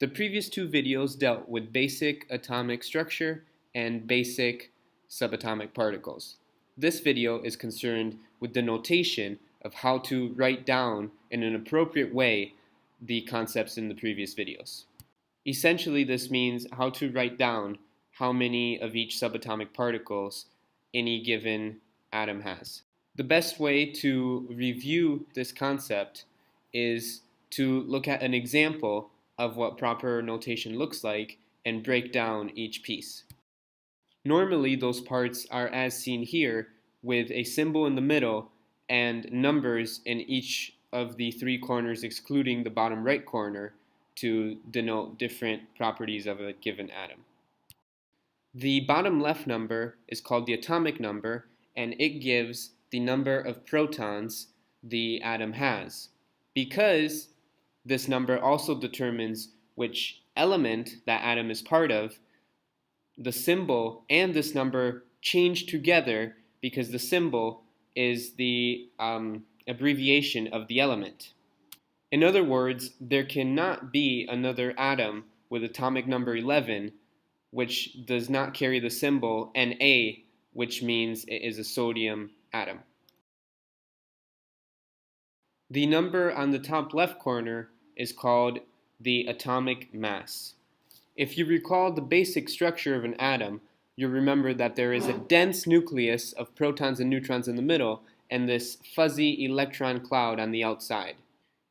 The previous two videos dealt with basic atomic structure and basic subatomic particles. This video is concerned with the notation of how to write down in an appropriate way the concepts in the previous videos. Essentially, this means how to write down how many of each subatomic particles any given atom has. The best way to review this concept is to look at an example of what proper notation looks like and break down each piece. Normally, those parts are as seen here, with a symbol in the middle and numbers in each of the three corners excluding the bottom right corner to denote different properties of a given atom. The bottom left number is called the atomic number, and it gives the number of protons the atom has. Because this number also determines which element that atom is part of, the symbol and this number change together because the symbol is the abbreviation of the element. In other words, there cannot be another atom with atomic number 11 which does not carry the symbol Na, which means it is a sodium atom. The number on the top left corner is called the atomic mass. If you recall the basic structure of an atom, you'll remember that there is a dense nucleus of protons and neutrons in the middle and this fuzzy electron cloud on the outside.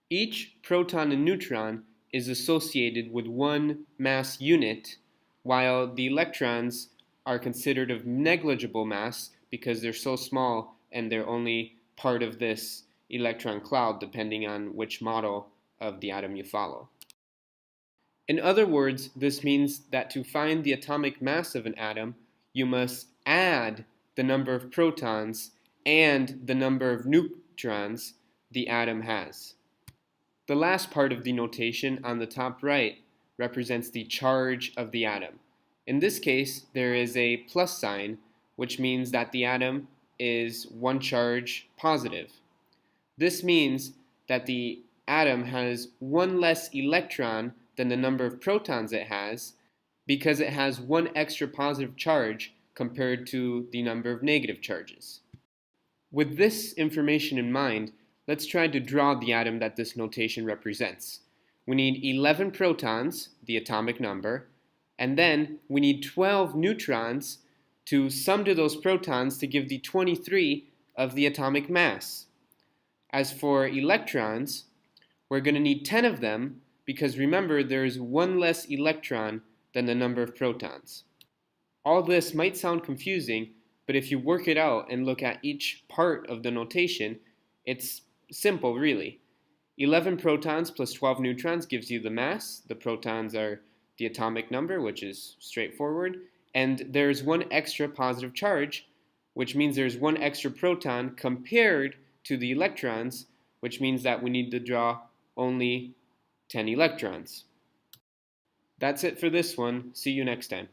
Each proton and neutron is associated with one mass unit, while the electrons are considered of negligible mass because they're so small and they're only part of this electron cloud depending on which model of the atom you follow. In other words, this means that to find the atomic mass of an atom, you must add the number of protons and the number of neutrons the atom has. The last part of the notation on the top right represents the charge of the atom. In this case, there is a plus sign, which means that the atom is one charge positive. This means that the atom has one less electron than the number of protons it has because it has one extra positive charge compared to the number of negative charges. With this information in mind, let's try to draw the atom that this notation represents. We need 11 protons, the atomic number, and then we need 12 neutrons to sum to those protons to give the 23 of the atomic mass. As for electrons, we're going to need 10 of them because remember there is one less electron than the number of protons. All this might sound confusing, but if you work it out and look at each part of the notation, it's simple really. 11 protons plus 12 neutrons gives you the mass. The protons are the atomic number, which is straightforward, and there's one extra positive charge, which means there's one extra proton compared to the electrons, which means that we need to draw only 10 electrons. That's it for this one. See you next time.